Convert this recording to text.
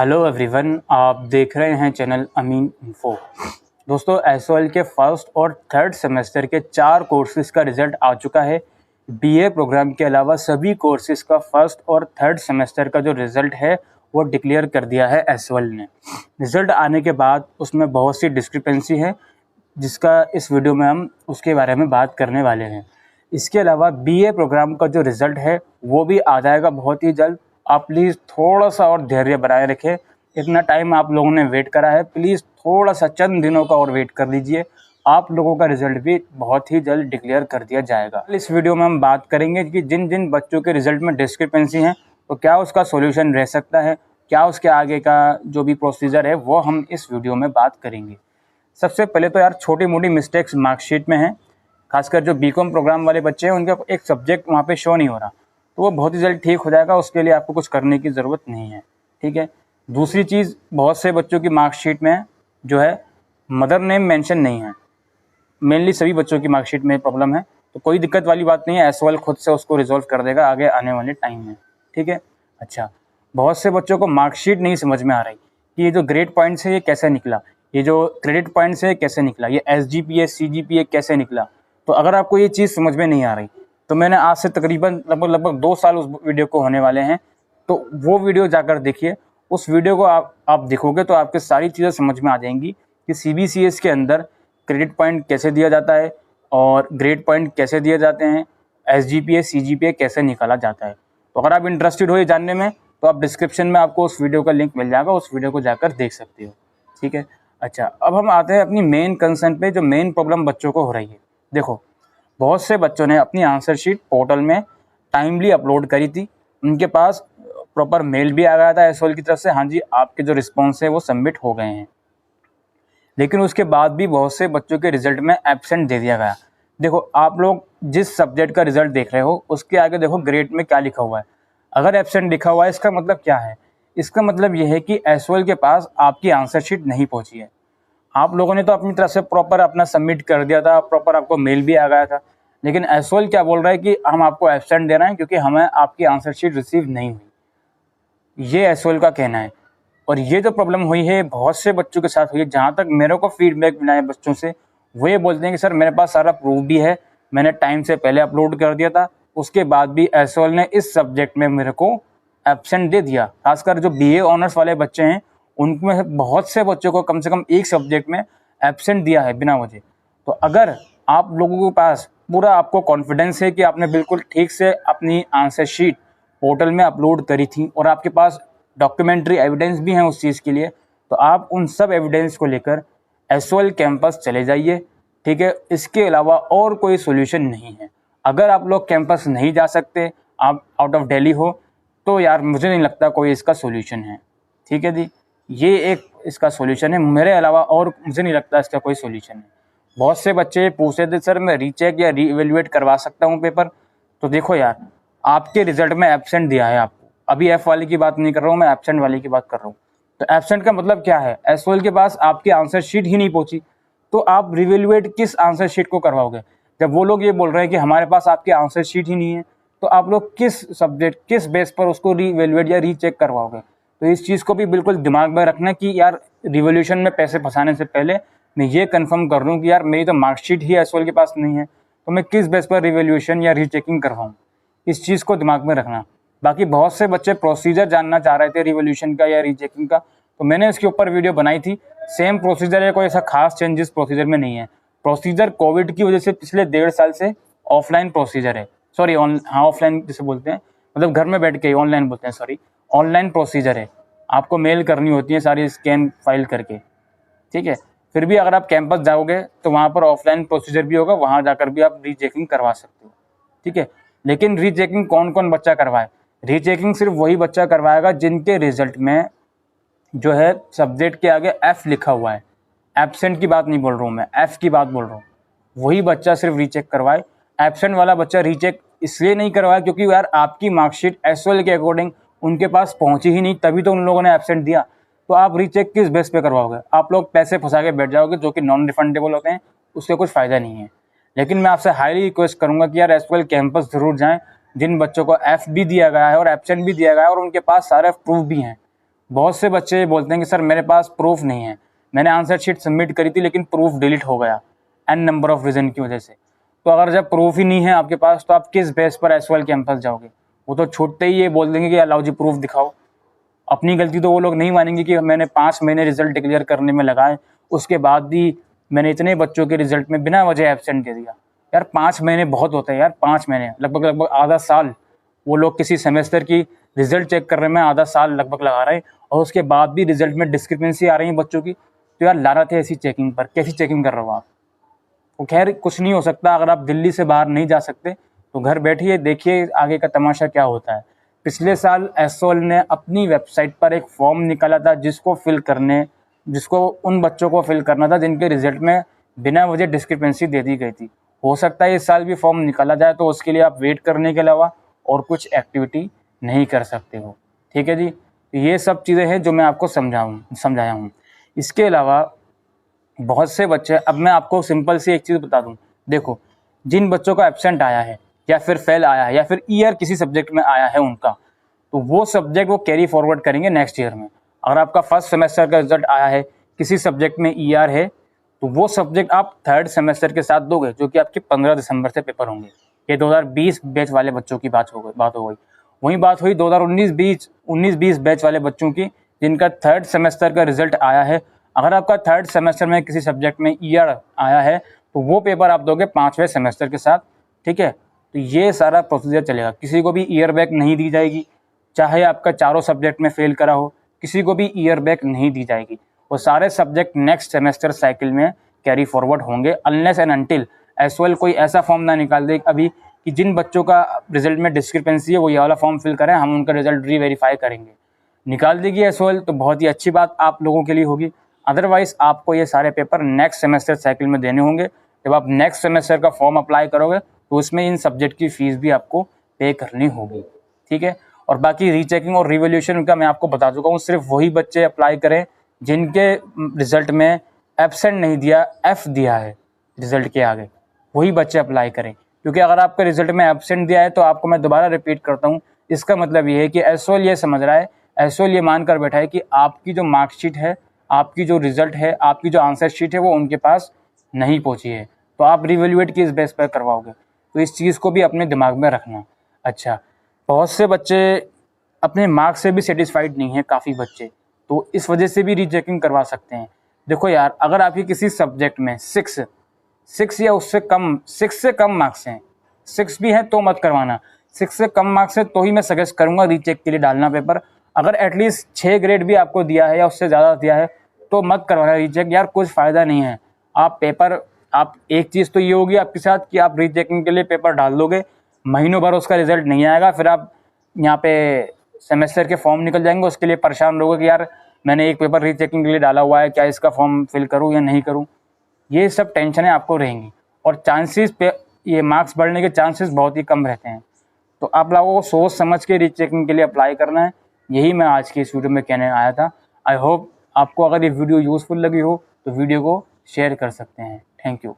Hello everyone, आप देख रहे हैं चैनल अमीन इन्फो। दोस्तों, एसओएल के फर्स्ट और थर्ड सेमेस्टर के 4 कोर्सेज का रिज़ल्ट आ चुका है। बीए प्रोग्राम के अलावा सभी कोर्सेज का फर्स्ट और थर्ड सेमेस्टर का जो रिज़ल्ट है वो डिक्लेयर कर दिया है एसओएल ने। रिज़ल्ट आने के बाद उसमें बहुत सी डिस्क्रिपेंसी है, जिसका इस वीडियो में हम उसके बारे में बात करने वाले हैं। इसके अलावा बीए प्रोग्राम का जो रिज़ल्ट है वो भी आ जाएगा बहुत ही जल्द। आप प्लीज़ थोड़ा सा और धैर्य बनाए रखें। इतना टाइम आप लोगों ने वेट करा है, प्लीज़ थोड़ा सा चंद दिनों का और वेट कर लीजिए। आप लोगों का रिज़ल्ट भी बहुत ही जल्द डिक्लेयर कर दिया जाएगा। इस वीडियो में हम बात करेंगे कि जिन जिन बच्चों के रिज़ल्ट में डिस्क्रिपेंसी है तो क्या उसका सॉल्यूशन रह सकता है, क्या उसके आगे का जो भी प्रोसीजर है वो हम इस वीडियो में बात करेंगे। सबसे पहले तो यार छोटी मोटी मिस्टेक्स मार्कशीट में हैं, खासकर जो बीकॉम प्रोग्राम वाले बच्चे हैं उनका एक सब्जेक्ट वहाँ पे शो नहीं हो रहा, तो वो बहुत ही जल्द ठीक हो जाएगा। उसके लिए आपको कुछ करने की ज़रूरत नहीं है, ठीक है। दूसरी चीज़, बहुत से बच्चों की मार्कशीट में जो है मदर नेम मेंशन नहीं है। मेनली सभी बच्चों की मार्कशीट में प्रॉब्लम है, तो कोई दिक्कत वाली बात नहीं है। एसओएल खुद से उसको रिजॉल्व कर देगा आगे आने वाले टाइम में, ठीक है। अच्छा, बहुत से बच्चों को मार्कशीट नहीं समझ में आ रही कि ये जो ग्रेड पॉइंट्स है ये कैसे निकला, ये जो क्रेडिट पॉइंट्स है कैसे निकला, ये एसजीपीए सीजीपीए कैसे निकला। तो अगर आपको ये चीज़ समझ में नहीं आ रही तो मैंने आज से तकरीबन लगभग 2 साल उस वीडियो को होने वाले हैं, तो वो वीडियो जाकर देखिए। उस वीडियो को आप देखोगे तो आपके सारी चीज़ें समझ में आ जाएंगी कि सीबीसीएस के अंदर क्रेडिट पॉइंट कैसे दिया जाता है और ग्रेड पॉइंट कैसे दिए जाते हैं, एसजीपीए सीजीपीए कैसे निकाला जाता है। तो अगर आप इंटरेस्टेड हो ये जानने में तो आप डिस्क्रिप्शन में आपको उस वीडियो का लिंक मिल जाएगा, उस वीडियो को जाकर देख सकते हो, ठीक है। अच्छा, अब हम आते हैं अपनी मेन कंसर्न पे, जो मेन प्रॉब्लम बच्चों को हो रही है। देखो, बहुत से बच्चों ने अपनी आंसर शीट पोर्टल में टाइमली अपलोड करी थी, उनके पास प्रॉपर मेल भी आ गया था एसओएल की तरफ से, हाँ जी आपके जो रिस्पॉन्स है वो सबमिट हो गए हैं। लेकिन उसके बाद भी बहुत से बच्चों के रिजल्ट में एब्सेंट दे दिया गया। देखो, आप लोग जिस सब्जेक्ट का रिजल्ट देख रहे हो उसके आगे देखो ग्रेड में क्या लिखा हुआ है। अगर एब्सेंट लिखा हुआ है इसका मतलब क्या है? इसका मतलब यह है कि एसओएल के पास आपकी आंसर शीट नहीं पहुंची है। आप लोगों ने तो अपनी तरफ से प्रॉपर अपना सबमिट कर दिया था, प्रॉपर आपको मेल भी आ गया था, लेकिन एसओएल क्या बोल रहा है कि हम आपको एब्सेंट दे रहे हैं क्योंकि हमें आपकी आंसर शीट रिसीव नहीं हुई। ये एसओएल का कहना है। और ये जो प्रॉब्लम हुई है बहुत से बच्चों के साथ हुई है। जहाँ तक मेरे को फीडबैक मिला है बच्चों से, वो ये बोलते हैं कि सर मेरे पास सारा प्रूफ भी है, मैंने टाइम से पहले अपलोड कर दिया था, उसके बाद भी एसओएल ने इस सब्जेक्ट में मेरे को एब्सेंट दे दिया। खासकर जो बीए ऑनर्स वाले बच्चे हैं उनमें बहुत से बच्चों को कम से कम एक सब्जेक्ट में एब्सेंट दिया है बिना वजह। तो अगर आप लोगों के पास पूरा आपको कॉन्फिडेंस है कि आपने बिल्कुल ठीक से अपनी आंसर शीट पोर्टल में अपलोड करी थी और आपके पास डॉक्यूमेंट्री एविडेंस भी हैं उस चीज़ के लिए, तो आप उन सब एविडेंस को लेकर एसओएल कैंपस चले जाइए, ठीक है। इसके अलावा और कोई सोल्यूशन नहीं है। अगर आप लोग कैंपस नहीं जा सकते, आप आउट ऑफ दिल्ली हो, तो यार मुझे नहीं लगता कोई इसका सोल्यूशन है, ठीक है जी। ये एक इसका सोल्यूशन है, मेरे अलावा और मुझे नहीं लगता इसका कोई सोल्यूशन है। बहुत से बच्चे पूछते थे सर मैं रीचेक या रीएवेल्युएट करवा सकता हूँ पेपर। तो देखो यार, आपके रिजल्ट में एब्सेंट दिया है आपको, अभी एफ वाले की बात नहीं कर रहा हूँ मैं, एब्सेंट वाले की बात कर रहा हूँ। तो एब्सेंट का मतलब क्या है? एसओएल के पास आपकी आंसर शीट ही नहीं पहुंची, तो आप रिवेल्युएट किस आंसर शीट को करवाओगे? जब वो लोग ये बोल रहे हैं कि हमारे पास आपकी आंसर शीट ही नहीं है, तो आप लोग किस सब्जेक्ट किस बेस पर उसको रीवेल्युएट या रीचेक करवाओगे? तो इस चीज़ को भी बिल्कुल दिमाग में रखना कि यार रिवोल्यूशन में पैसे फंसाने से पहले मैं ये कंफर्म कर लूँ कि यार मेरी तो मार्कशीट ही एसओएल के पास नहीं है, तो मैं किस बेस पर रिवोल्यूशन या रीचेकिंग करवाऊँ? इस चीज़ को दिमाग में रखना। बाकी बहुत से बच्चे प्रोसीजर जानना चाह रहे थे रिवोल्यूशन का या रीचेकिंग का, तो मैंने इसके ऊपर वीडियो बनाई थी। सेम प्रोसीजर है, कोई ऐसा खास चेंजेस प्रोसीजर में नहीं है। प्रोसीजर कोविड की वजह से पिछले 1.5 साल से ऑफलाइन प्रोसीजर है, सॉरी ऑफलाइन जिसे बोलते हैं, मतलब घर में बैठ के ऑनलाइन बोलते हैं, सॉरी ऑनलाइन प्रोसीजर है। आपको मेल करनी होती है सारी स्कैन फाइल करके, ठीक है। फिर भी अगर आप कैंपस जाओगे तो वहाँ पर ऑफलाइन प्रोसीजर भी होगा, वहाँ जाकर भी आप रीचेकिंग करवा सकते हो, ठीक है। लेकिन रीचेकिंग कौन कौन बच्चा करवाए? रीचेकिंग सिर्फ वही बच्चा करवाएगा जिनके रिजल्ट में जो है सब्जेक्ट के आगे एफ लिखा हुआ है। एब्सेंट की बात नहीं बोल रहा हूँ मैं, एफ की बात बोल रहा हूँ। वही बच्चा सिर्फ रीचेक करवाए। एब्सेंट वाला बच्चा रीचेक इसलिए नहीं करवाया क्योंकि यार आपकी मार्कशीट एसओएल के अकॉर्डिंग उनके पास पहुंची ही नहीं, तभी तो उन लोगों ने एब्सेंट दिया। तो आप रीचेक किस बेस पे करवाओगे? आप लोग पैसे फंसा के बैठ जाओगे जो कि नॉन रिफंडेबल होते हैं, उससे कुछ फ़ायदा नहीं है। लेकिन मैं आपसे हाईली रिक्वेस्ट करूंगा कि यार एसओएल कैंपस ज़रूर जाएं, जिन बच्चों को एफ भी दिया गया है और एब्सेंट भी दिया गया है और उनके पास सारे प्रूफ भी हैं, बहुत से बच्चे बोलते हैं कि सर मेरे पास प्रूफ नहीं है, मैंने आंसर शीट सबमिट करी थी लेकिन प्रूफ डिलीट हो गया एन नंबर ऑफ रीज़न की वजह से। तो अगर जब प्रूफ ही नहीं है आपके पास तो आप किस बेस पर एसओएल कैंपस जाओगे? वो तो छूटते ही ये बोल देंगे कि अलाउ जी प्रूफ दिखाओ। अपनी गलती तो वो लोग नहीं मानेंगे कि मैंने 5 महीने रिजल्ट डिक्लेयर करने में लगाए, उसके बाद भी मैंने इतने बच्चों के रिजल्ट में बिना वजह एब्सेंट दे दिया। यार 5 महीने बहुत होते हैं यार, 5 महीने लगभग आधा साल वो लोग किसी सेमेस्टर की रिजल्ट चेक करने में आधा साल लगभग लगा रहे हैं और उसके बाद भी रिजल्ट में डिस्क्रिपेंसी आ रही है बच्चों की। तो यार लानत है ऐसी चेकिंग पर, कैसी चेकिंग कर रहे हो आप? तो खैर कुछ नहीं हो सकता, अगर आप दिल्ली से बाहर नहीं जा सकते तो घर बैठिए, देखिए आगे का तमाशा क्या होता है। पिछले साल एसओएल ने अपनी वेबसाइट पर एक फॉर्म निकाला था जिसको उन बच्चों को फिल करना था जिनके रिजल्ट में बिना वजह डिस्क्रिपेंसी दे दी गई थी। हो सकता है इस साल भी फॉर्म निकाला जाए, तो उसके लिए आप वेट करने के अलावा और कुछ एक्टिविटी नहीं कर सकते हो। ठीक है जी, ये सब चीज़ें हैं जो मैं आपको समझाया हूँ। इसके अलावा बहुत से बच्चे, अब मैं आपको सिंपल सी एक चीज़ बता दूँ, देखो जिन बच्चों का एब्सेंट आया है या फिर फेल आया है या फिर ईयर किसी सब्जेक्ट में आया है उनका, तो वो सब्जेक्ट वो कैरी फॉरवर्ड करेंगे नेक्स्ट ईयर में। अगर आपका फर्स्ट सेमेस्टर का रिजल्ट आया है, किसी सब्जेक्ट में ईआर है, तो वो सब्जेक्ट आप थर्ड सेमेस्टर के साथ दोगे, जो कि आपके 15 दिसंबर से पेपर होंगे। ये 2020 बैच वाले बच्चों की बात हो गई। वहीं बात हुई 2019-20 बैच वाले बच्चों की, जिनका थर्ड सेमेस्टर का रिजल्ट आया है। अगर आपका थर्ड सेमेस्टर में किसी सब्जेक्ट में ईआर आया है तो वो पेपर आप दोगे 5वें सेमेस्टर के साथ। ठीक है, तो ये सारा प्रोसीजर चलेगा, किसी को भी ईयर बैक नहीं दी जाएगी, चाहे आपका चारों सब्जेक्ट में फेल करा हो, किसी को भी ईयर बैक नहीं दी जाएगी। वो सारे सब्जेक्ट नेक्स्ट सेमेस्टर साइकिल में कैरी फॉरवर्ड होंगे, अनलेस एंड अनटिल एसओएल कोई ऐसा फॉर्म ना निकाल दे अभी कि जिन बच्चों का रिजल्ट में डिस्क्रिपेंसी है वो ये वाला फॉर्म फिल करें, हम उनका रिजल्ट रीवेरीफाई करेंगे। निकाल देगी एसओएल तो बहुत ही अच्छी बात आप लोगों के लिए होगी। अदरवाइज आपको ये सारे पेपर नेक्स्ट सेमेस्टर साइकिल में देने होंगे। जब आप नेक्स्ट सेमेस्टर का फॉर्म अप्लाई करोगे तो उसमें इन सब्जेक्ट की फ़ीस भी आपको पे करनी होगी। ठीक है, और बाकी रीचेकिंग और रिवोल्यूशन का मैं आपको बता चुका हूँ, सिर्फ वही बच्चे अप्लाई करें जिनके रिजल्ट में एब्सेंट नहीं दिया, एफ दिया है रिजल्ट के आगे, वही बच्चे अप्लाई करें। क्योंकि अगर आपके रिजल्ट में एब्सेंट दिया है तो आपको मैं दोबारा रिपीट करता हूँ, इसका मतलब ये है कि एसओएल ये समझ रहा है, एसओएल ये मानकर बैठा है कि आपकी जो मार्कशीट है, आपकी जो रिजल्ट है, आपकी जो आंसर शीट है वो उनके पास नहीं पहुंची है, तो आप रिवैल्यूएट किस बेस पर करवाओगे? तो इस चीज़ को भी अपने दिमाग में रखना। अच्छा, बहुत से बच्चे अपने मार्क्स से भी सेटिस्फाइड नहीं है, काफ़ी बच्चे, तो इस वजह से भी रीचेकिंग करवा सकते हैं। देखो यार, अगर आपकी किसी सब्जेक्ट में 6 या उससे कम 6 से कम मार्क्स हैं, 6 भी हैं तो मत करवाना, 6 से कम मार्क्स है तो ही मैं सजेस्ट करूँगा रीचेक के लिए डालना पेपर। अगर एटलीस्ट 6 ग्रेड भी आपको दिया है या उससे ज़्यादा दिया है तो मत करवाना रीचेक, यार कुछ फ़ायदा नहीं है। आप एक चीज़ तो ये होगी आपके साथ कि आप रीचेकिंग के लिए पेपर डाल दोगे, महीनों भर उसका रिजल्ट नहीं आएगा, फिर आप यहाँ पे सेमेस्टर के फॉर्म निकल जाएंगे, उसके लिए परेशान रहोगे कि यार मैंने एक पेपर रीचेकिंग के लिए डाला हुआ है, क्या इसका फॉर्म फिल करूँ या नहीं करूँ। ये सब टेंशनें आपको रहेंगी और चांसेस पे ये मार्क्स बढ़ने के चांसेस बहुत ही कम रहते हैं। तो आप लोगों को सोच समझ के रीचेकिंग के लिए अप्लाई करना है, यही मैं आज की इस वीडियो में कहने आया था। आई होप आपको अगर ये वीडियो यूज़फुल लगी हो तो वीडियो को शेयर कर सकते हैं। Thank you.